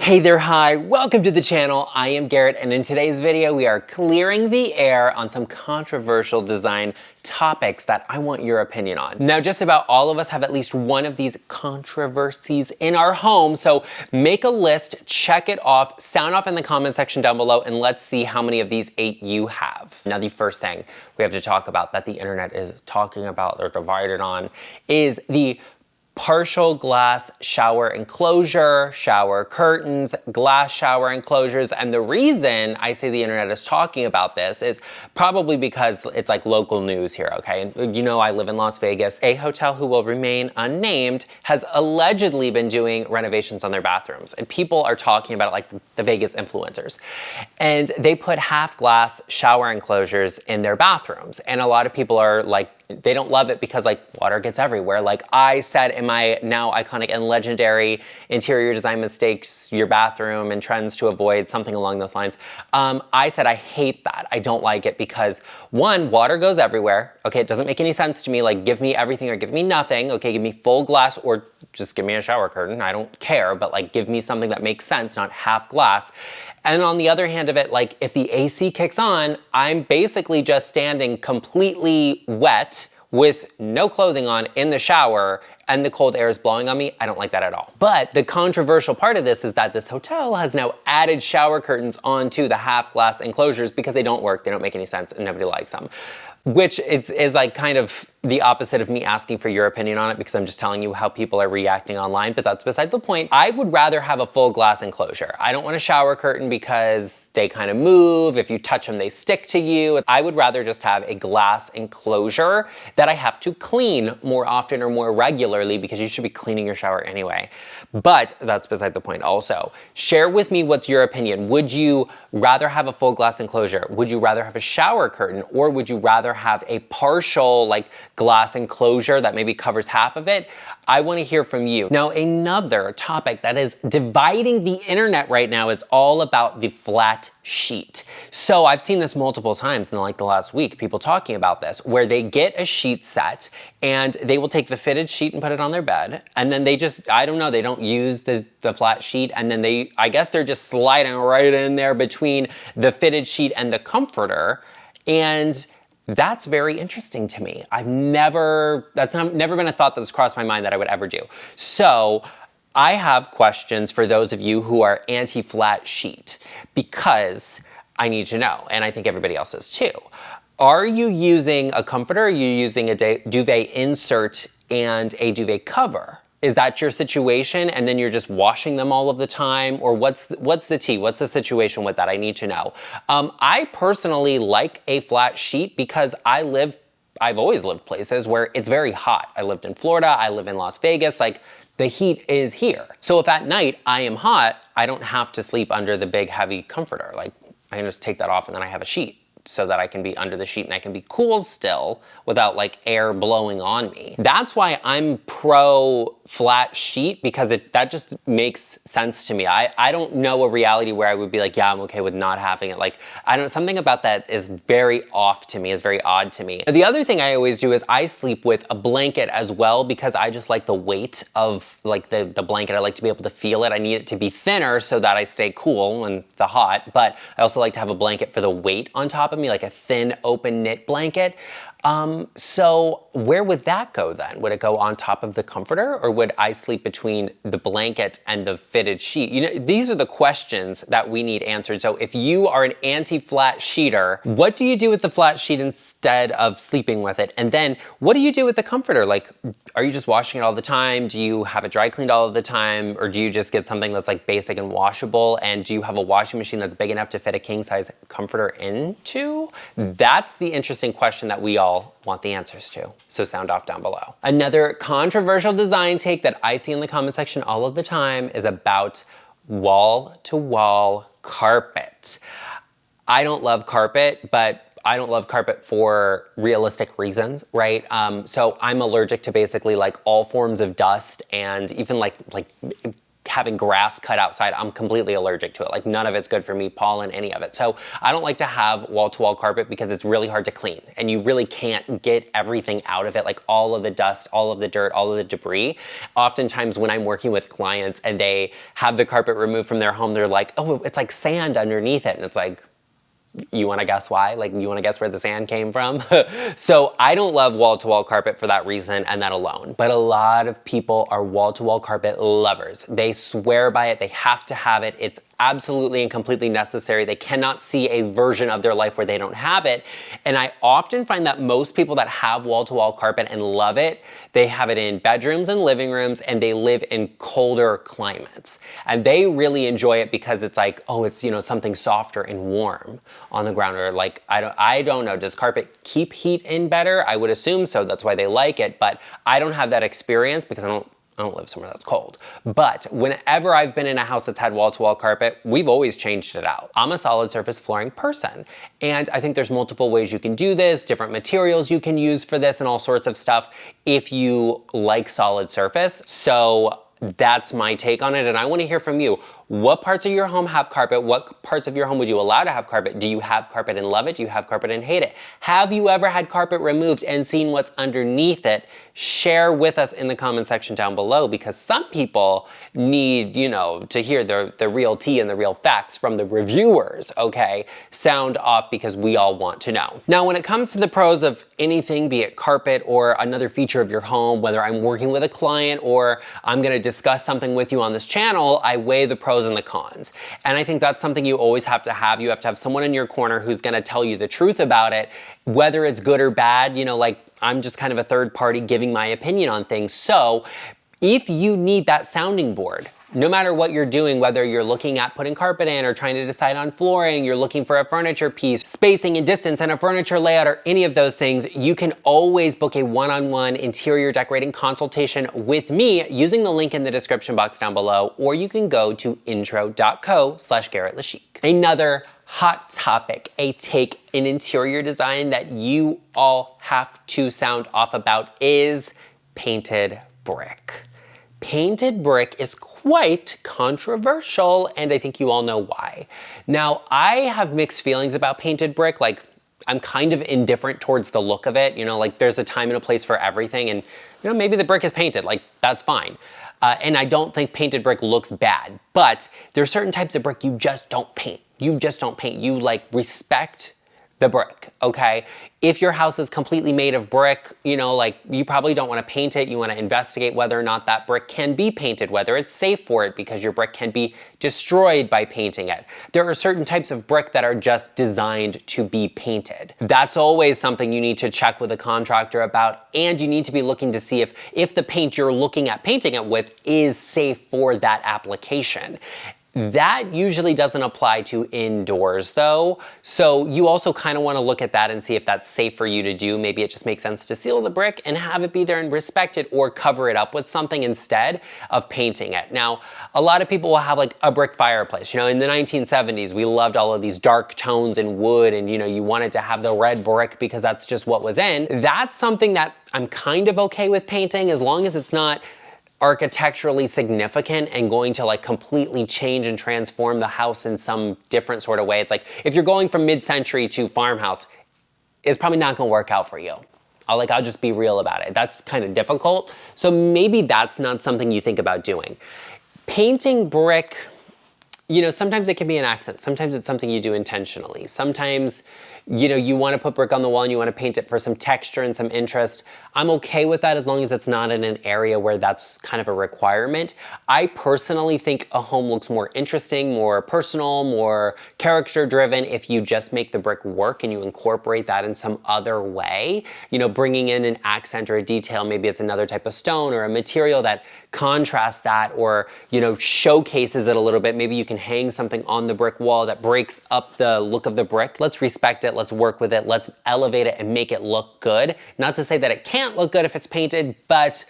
Hey there, hi, welcome to the channel. I am Garrett, and in today's video, we are clearing the air on some controversial design topics that I want your opinion on. Now, just about all of us have at least one of these controversies in our home, so make a list, check it off, sound off in the comment section down below, and let's see how many of these 8 you have. Now, the first thing we have to talk about that the internet is talking about or divided on is the partial glass shower enclosure, shower curtains, glass shower enclosures. And the reason I say the internet is talking about this is probably because it's like local news here, okay? And you know, I live in Las Vegas. A hotel who will remain unnamed has allegedly been doing renovations on their bathrooms. And people are talking about it like the Vegas influencers. And they put half glass shower enclosures in their bathrooms. And a lot of people are like, they don't love it because like water gets everywhere. Like I said in my now iconic and legendary interior design mistakes, your bathroom and trends to avoid, something along those lines. I said I hate that. I don't like it because one, water goes everywhere. Okay, it doesn't make any sense to me. Like give me everything or give me nothing. Okay, give me full glass or just give me a shower curtain. I don't care, but like give me something that makes sense, not half glass. And on the other hand of it, like if the AC kicks on, I'm basically just standing completely wet with no clothing on in the shower and the cold air is blowing on me. I don't like that at all. But the controversial part of this is that this hotel has now added shower curtains onto the half glass enclosures because they don't work, they don't make any sense, and nobody likes them. Which is like kind of the opposite of me asking for your opinion on it because I'm just telling you how people are reacting online, but that's beside the point. I would rather have a full glass enclosure. I don't want a shower curtain because they kind of move. If you touch them, they stick to you. I would rather just have a glass enclosure that I have to clean more often or more regularly because you should be cleaning your shower anyway. But that's beside the point also. Share with me what's your opinion. Would you rather have a full glass enclosure? Would you rather have a shower curtain? Or would you rather have a partial like glass enclosure that maybe covers half of it? I want to hear from you. Now, another topic that is dividing the internet right now is all about the flat sheet. So I've seen this multiple times in like the last week, people talking about this, where they get a sheet set and they will take the fitted sheet and put it on their bed. And then they just, I don't know, they don't use the flat sheet. And then I guess they're just sliding right in there between the fitted sheet and the comforter. And that's very interesting to me. Never been a thought that's crossed my mind that I would ever do. So I have questions for those of you who are anti-flat sheet because I need to know, and I think everybody else is too. Are you using a comforter? Are you using a duvet insert and a duvet cover? Is that your situation and then you're just washing them all of the time? Or what's the tea? What's the situation with that? I need to know. I personally like a flat sheet because I've always lived places where it's very hot. I lived in Florida, I live in Las Vegas, like the heat is here. So if at night I am hot, I don't have to sleep under the big heavy comforter. Like I can just take that off and then I have a sheet so that I can be under the sheet and I can be cool still without like air blowing on me. That's why I'm pro flat sheet because that just makes sense to me. I don't know a reality where I would be like, yeah, I'm okay with not having it. Like, something about that is very off to me, is very odd to me. The other thing I always do is I sleep with a blanket as well because I just like the weight of like the blanket. I like to be able to feel it. I need it to be thinner so that I stay cool in the hot, but I also like to have a blanket for the weight on top of me, like a thin open knit blanket. So where would that go then? Would it go on top of the comforter or would I sleep between the blanket and the fitted sheet? You know, these are the questions that we need answered. So if you are an anti-flat sheeter, what do you do with the flat sheet instead of sleeping with it? And then what do you do with the comforter? Like, are you just washing it all the time? Do you have it dry cleaned all of the time? Or do you just get something that's like basic and washable? And do you have a washing machine that's big enough to fit a king size comforter into? That's the interesting question that we all want the answers to. So sound off down below. Another controversial design take that I see in the comment section all of the time is about wall-to-wall carpet. I don't love carpet, but I don't love carpet for realistic reasons, right? So I'm allergic to basically like all forms of dust and even like having grass cut outside, I'm completely allergic to it. Like none of it's good for me, pollen, any of it. So I don't like to have wall-to-wall carpet because it's really hard to clean and you really can't get everything out of it, like all of the dust, all of the dirt, all of the debris. Oftentimes when I'm working with clients and they have the carpet removed from their home, they're like, oh, it's like sand underneath it. And it's like, you want to guess why? Like, you want to guess where the sand came from? So I don't love wall-to-wall carpet for that reason and that alone. But a lot of people are wall-to-wall carpet lovers. They swear by it. They have to have it. It's absolutely and completely necessary. They cannot see a version of their life where they don't have it. And I often find that most people that have wall-to-wall carpet and love it, they have it in bedrooms and living rooms, and they live in colder climates. And they really enjoy it because it's like, oh, it's, you know, something softer and warm on the ground. Or like, I don't know, does carpet keep heat in better? I would assume so. That's why they like it. But I don't have that experience because I don't live somewhere that's cold. But whenever I've been in a house that's had wall-to-wall carpet, we've always changed it out. I'm a solid surface flooring person. And I think there's multiple ways you can do this, different materials you can use for this and all sorts of stuff if you like solid surface. So that's my take on it. And I want to hear from you. What parts of your home have carpet? What parts of your home would you allow to have carpet? Do you have carpet and love it? Do you have carpet and hate it? Have you ever had carpet removed and seen what's underneath it? Share with us in the comment section down below, because some people need, you know, to hear the real tea and the real facts from the reviewers, okay? Sound off, because we all want to know. Now, when it comes to the pros of anything, be it carpet or another feature of your home, whether I'm working with a client or I'm gonna discuss something with you on this channel, I weigh the pros and the cons. And I think that's something you always have to have. You have to have someone in your corner who's gonna tell you the truth about it, whether it's good or bad. You know, like, I'm just kind of a third party giving my opinion on things. So if you need that sounding board, no matter what you're doing, whether you're looking at putting carpet in or trying to decide on flooring, you're looking for a furniture piece, spacing and distance and a furniture layout, or any of those things, you can always book a one-on-one interior decorating consultation with me using the link in the description box down below, or you can go to intro.co/GarrettLeChic. Another hot topic, a take in interior design that you all have to sound off about is painted brick. Painted brick is quite controversial, and I think you all know why. Now, I have mixed feelings about painted brick. Like, I'm kind of indifferent towards the look of it. You know, like, there's a time and a place for everything, and, you know, maybe the brick is painted, like, that's fine. And I don't think painted brick looks bad, but there's certain types of brick you just don't paint. You just don't paint. You, like, respect the brick, okay? If your house is completely made of brick, you know, like, you probably don't want to paint it. You want to investigate whether or not that brick can be painted, whether it's safe for it, because your brick can be destroyed by painting it. There are certain types of brick that are just designed to be painted. That's always something you need to check with a contractor about, and you need to be looking to see if the paint you're looking at painting it with is safe for that application. That usually doesn't apply to indoors though. So you also kind of want to look at that and see if that's safe for you to do. Maybe it just makes sense to seal the brick and have it be there and respect it, or cover it up with something instead of painting it. Now, a lot of people will have like a brick fireplace. You know, in the 1970s, we loved all of these dark tones in wood, and you know, you wanted to have the red brick because that's just what was in. That's something that I'm kind of okay with painting, as long as it's not architecturally significant and going to like completely change and transform the house in some different sort of way. It's like, if you're going from mid-century to farmhouse, it's probably not gonna work out for you. I'll just be real about it. That's kind of difficult. So maybe that's not something you think about doing. Painting brick, you know, sometimes it can be an accent. Sometimes it's something you do intentionally. Sometimes, you know, you want to put brick on the wall and you want to paint it for some texture and some interest. I'm okay with that as long as it's not in an area where that's kind of a requirement. I personally think a home looks more interesting, more personal, more character driven if you just make the brick work and you incorporate that in some other way. You know, bringing in an accent or a detail, maybe it's another type of stone or a material that contrasts that, or, you know, showcases it a little bit. Maybe you can hang something on the brick wall that breaks up the look of the brick. Let's respect it. Let's work with it. Let's elevate it and make it look good. Not to say that it can't look good if it's painted, but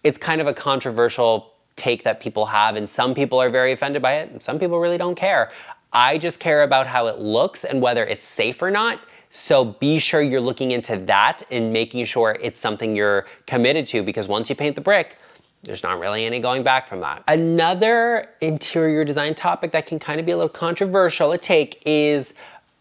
it's kind of a controversial take that people have, and some people are very offended by it, and some people really don't care. I just care about how it looks and whether it's safe or not. So be sure you're looking into that and making sure it's something you're committed to, because once you paint the brick, there's not really any going back from that. Another interior design topic that can kind of be a little controversial to take is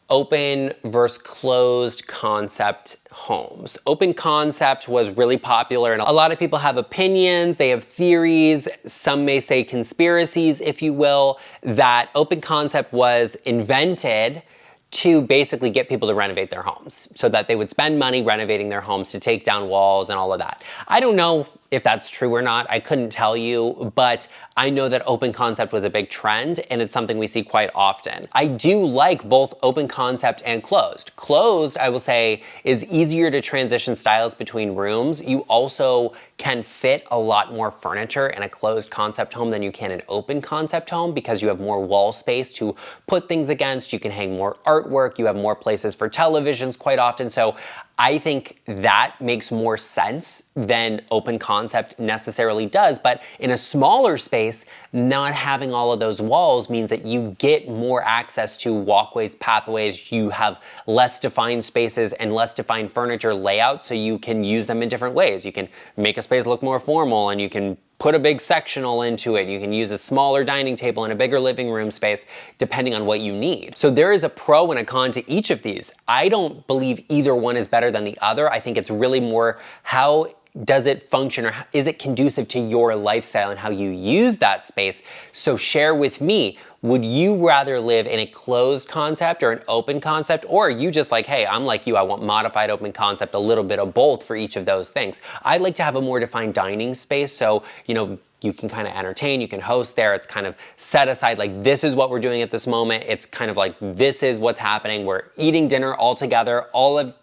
open versus closed concept homes. Open concept was really popular and a lot of people have opinions, they have theories, some may say conspiracies, if you will, that open concept was invented to basically get people to renovate their homes so that they would spend money renovating their homes to take down walls and all of that. I don't know if that's true or not. I couldn't tell you, but I know that open concept was a big trend and it's something we see quite often. I do like both open concept and closed. Closed, I will say, is easier to transition styles between rooms. You also can fit a lot more furniture in a closed concept home than you can an open concept home because you have more wall space to put things against. You can hang more artwork. You have more places for televisions quite often. So I think that makes more sense than open concept necessarily does, but in a smaller space, not having all of those walls means that you get more access to walkways, pathways, you have less defined spaces and less defined furniture layout, so you can use them in different ways. You can make a space look more formal and you can put a big sectional into it. You can use a smaller dining table and a bigger living room space depending on what you need. So there is a pro and a con to each of these. I don't believe either one is better than the other. I think it's really more how does it function or is it conducive to your lifestyle and how you use that space? So share with me, would you rather live in a closed concept or an open concept? Or are you just like, hey, I'm like you, I want modified open concept, a little bit of both for each of those things. I'd like to have a more defined dining space. So, you know, you can kind of entertain, you can host there. It's kind of set aside, like this is what we're doing at this moment. It's kind of like, this is what's happening. We're eating dinner all together,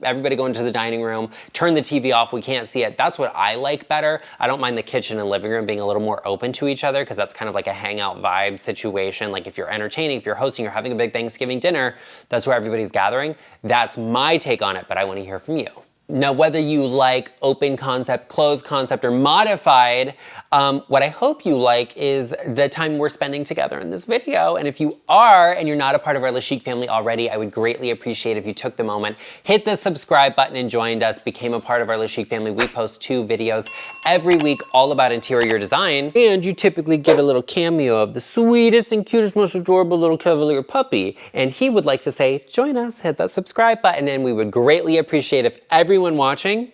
everybody go into the dining room, turn the TV off, we can't see it. That's what I like better. I don't mind the kitchen and living room being a little more open to each other because that's kind of like a hangout vibe situation. Like if you're entertaining, if you're hosting, you're having a big Thanksgiving dinner, that's where everybody's gathering. That's my take on it, but I want to hear from you. Now, whether you like open concept, closed concept, or modified, what I hope you like is the time we're spending together in this video. And if you are, and you're not a part of our LeChic family already, I would greatly appreciate if you took the moment, hit the subscribe button and joined us, became a part of our LeChic family. We post 2 videos every week all about interior design. And you typically get a little cameo of the sweetest and cutest, most adorable little Cavalier puppy. And he would like to say, join us, hit that subscribe button, and we would greatly appreciate if everyone watching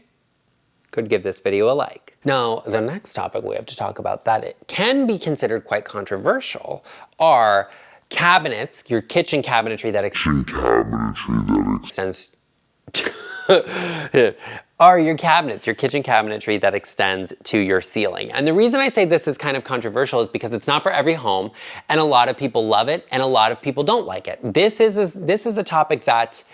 could give this video a like. Now, the next topic we have to talk about that it can be considered quite controversial are cabinets, your kitchen cabinetry that extends are your cabinets, your kitchen cabinetry that extends to your ceiling. And the reason I say this is kind of controversial is because it's not for every home and a lot of people love it and a lot of people don't like it. This is a topic that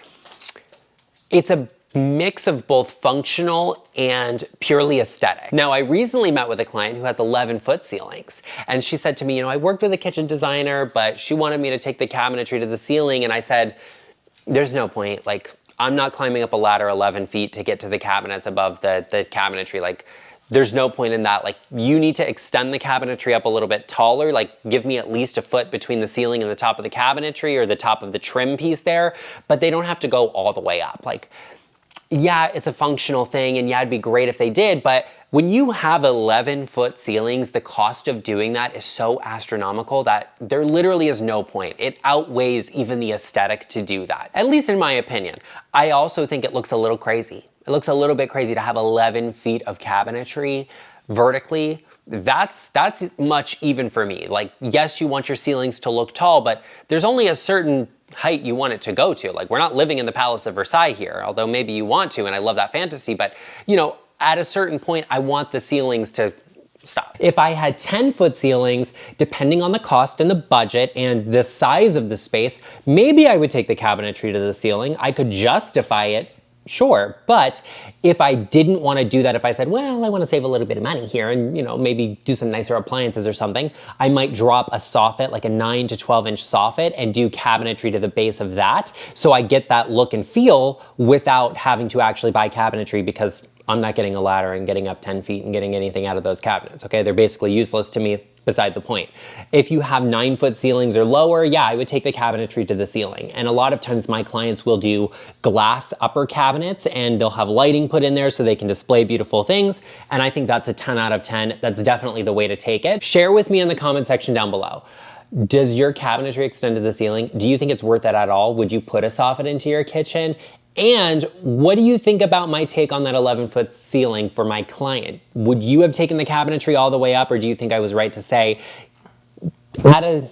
it's a mix of both functional and purely aesthetic. Now, I recently met with a client who has 11-foot ceilings, and she said to me, you know, I worked with a kitchen designer, but she wanted me to take the cabinetry to the ceiling, and I said, there's no point. Like, I'm not climbing up a ladder 11 feet to get to the cabinets above the cabinetry. Like, there's no point in that. Like, you need to extend the cabinetry up a little bit taller, like give me at least a foot between the ceiling and the top of the cabinetry or the top of the trim piece there, but they don't have to go all the way up. Like, yeah, it's a functional thing, and yeah, it'd be great if they did, but when you have 11-foot ceilings, the cost of doing that is so astronomical that there literally is no point. It outweighs even the aesthetic to do that, at least in my opinion. I also think it looks a little crazy. It looks a little bit crazy to have 11 feet of cabinetry vertically. That's much even for me. Like, yes, you want your ceilings to look tall, but there's only a certain height you want it to go to. Like, we're not living in the Palace of Versailles here, although maybe you want to, and I love that fantasy, but you know, at a certain point, I want the ceilings to stop. If I had 10-foot ceilings, depending on the cost and the budget and the size of the space, maybe I would take the cabinetry to the ceiling. I could justify it, sure, but if I didn't want to do that, if I said, well, I want to save a little bit of money here and, you know, maybe do some nicer appliances or something, I might drop a soffit, like a 9 to 12-inch soffit, and do cabinetry to the base of that, so I get that look and feel without having to actually buy cabinetry, because I'm not getting a ladder and getting up 10 feet and getting anything out of those cabinets, okay? They're basically useless to me, beside the point. If you have 9-foot ceilings or lower, yeah, I would take the cabinetry to the ceiling. And a lot of times my clients will do glass upper cabinets and they'll have lighting put in there so they can display beautiful things. And I think that's a 10 out of 10. That's definitely the way to take it. Share with me in the comment section down below. Does your cabinetry extend to the ceiling? Do you think it's worth it at all? Would you put a soffit into your kitchen? And what do you think about my take on that 11-foot ceiling for my client? Would you have taken the cabinetry all the way up, or do you think I was right to say add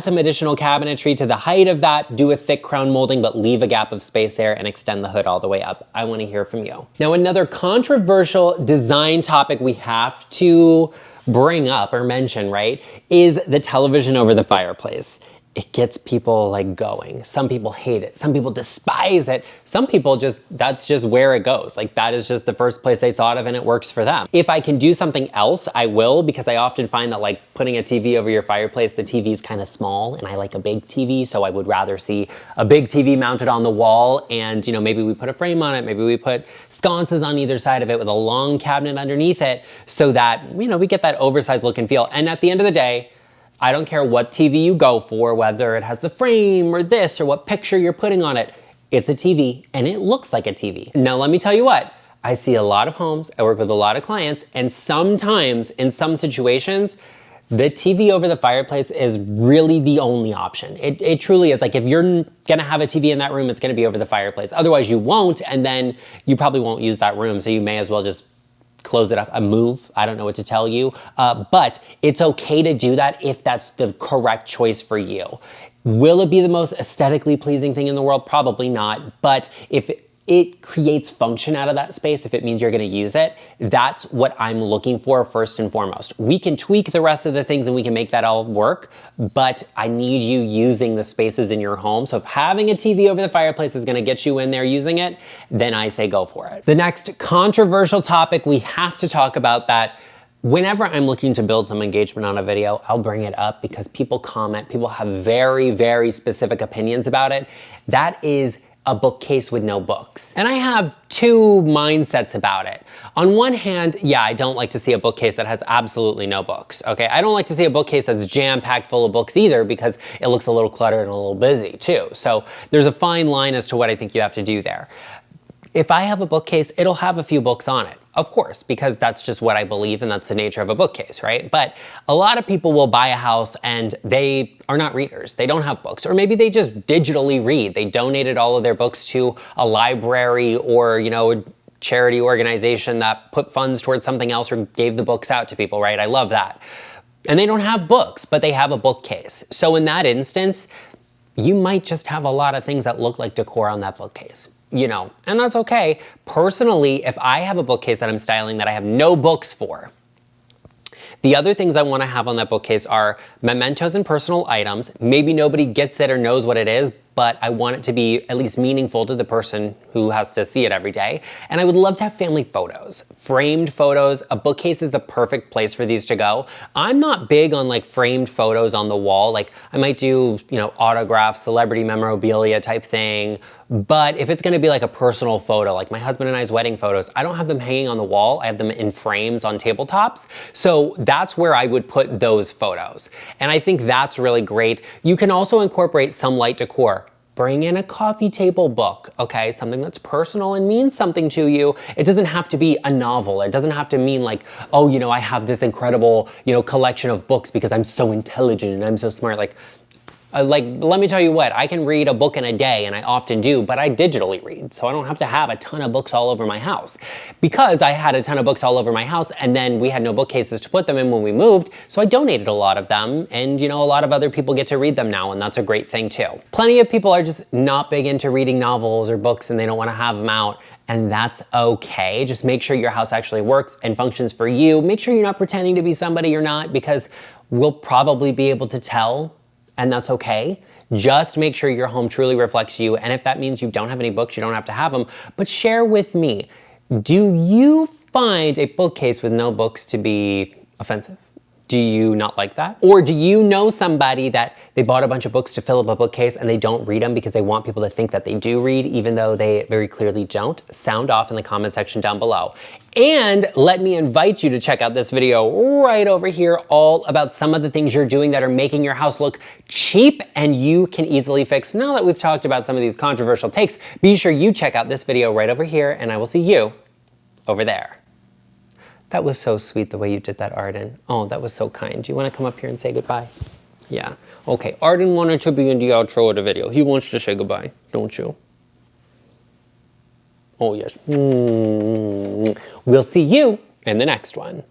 some additional cabinetry to the height of that, do a thick crown molding, but leave a gap of space there and extend the hood all the way up? I want to hear from you. Now, another controversial design topic we have to bring up or mention, right, is the television over the fireplace. It gets people like going. Some people hate it. Some people despise it. Some people that's just where it goes. Like that is just the first place they thought of and it works for them. If I can do something else, I will, because I often find that like putting a TV over your fireplace, the TV is kind of small and I like a big TV. So I would rather see a big TV mounted on the wall and, you know, maybe we put a frame on it. Maybe we put sconces on either side of it with a long cabinet underneath it so that, you know, we get that oversized look and feel. And at the end of the day, I don't care what TV you go for, whether it has the frame or this or what picture you're putting on it. It's a TV and it looks like a TV. Now, let me tell you what, I see a lot of homes, I work with a lot of clients, and sometimes in some situations, the TV over the fireplace is really the only option. It truly is. Like if you're gonna have a TV in that room, it's gonna be over the fireplace. Otherwise you won't, and then you probably won't use that room. So you may as well just close it up, move. I don't know what to tell you, but it's okay to do that if that's the correct choice for you. Will it be the most aesthetically pleasing thing in the world? Probably not, but if it creates function out of that space, if it means you're gonna use it, that's what I'm looking for first and foremost. We can tweak the rest of the things and we can make that all work, but I need you using the spaces in your home. So if having a TV over the fireplace is gonna get you in there using it, then I say go for it. The next controversial topic we have to talk about that whenever I'm looking to build some engagement on a video, I'll bring it up because people comment, people have very, very specific opinions about it. That is a bookcase with no books. And I have two mindsets about it. On one hand, yeah, I don't like to see a bookcase that has absolutely no books, okay? I don't like to see a bookcase that's jam-packed full of books either because it looks a little cluttered and a little busy too. So there's a fine line as to what I think you have to do there. If I have a bookcase, it'll have a few books on it, of course, because that's just what I believe and that's the nature of a bookcase, right? But a lot of people will buy a house and they are not readers. They don't have books, or maybe they just digitally read. They donated all of their books to a library or, you know, a charity organization that put funds towards something else or gave the books out to people, right? I love that. And they don't have books, but they have a bookcase. So in that instance, you might just have a lot of things that look like decor on that bookcase. You know, and that's okay. Personally, if I have a bookcase that I'm styling that I have no books for, the other things I want to have on that bookcase are mementos and personal items. Maybe nobody gets it or knows what it is, but I want it to be at least meaningful to the person who has to see it every day. And I would love to have family photos, framed photos. A bookcase is the perfect place for these to go. I'm not big on like framed photos on the wall. Like I might do, you know, autographs, celebrity memorabilia type thing. But if it's gonna be like a personal photo, like my husband and I's wedding photos, I don't have them hanging on the wall. I have them in frames on tabletops. So that's where I would put those photos. And I think that's really great. You can also incorporate some light decor. Bring in a coffee table book, okay? Something that's personal and means something to you. It doesn't have to be a novel. It doesn't have to mean like, oh, you know, I have this incredible, you know, collection of books because I'm so intelligent and I'm so smart. Like, let me tell you what, I can read a book in a day, and I often do, but I digitally read, so I don't have to have a ton of books all over my house. Because I had a ton of books all over my house, and then we had no bookcases to put them in when we moved, so I donated a lot of them, and you know, a lot of other people get to read them now, and that's a great thing too. Plenty of people are just not big into reading novels or books, and they don't want to have them out, and that's okay. Just make sure your house actually works and functions for you. Make sure you're not pretending to be somebody you're not, because we'll probably be able to tell, and that's okay. Just make sure your home truly reflects you. And if that means you don't have any books, you don't have to have them. But share with me, do you find a bookcase with no books to be offensive? Do you not like that? Or do you know somebody that they bought a bunch of books to fill up a bookcase and they don't read them because they want people to think that they do read, even though they very clearly don't? Sound off in the comment section down below. And let me invite you to check out this video right over here, all about some of the things you're doing that are making your house look cheap and you can easily fix. Now that we've talked about some of these controversial takes, be sure you check out this video right over here, and I will see you over there. That was so sweet the way you did that, Arden. Oh, that was so kind. Do you want to come up here and say goodbye? Yeah. Okay, Arden wanted to be in the outro of the video. He wants to say goodbye, don't you? Oh, yes. We'll see you in the next one.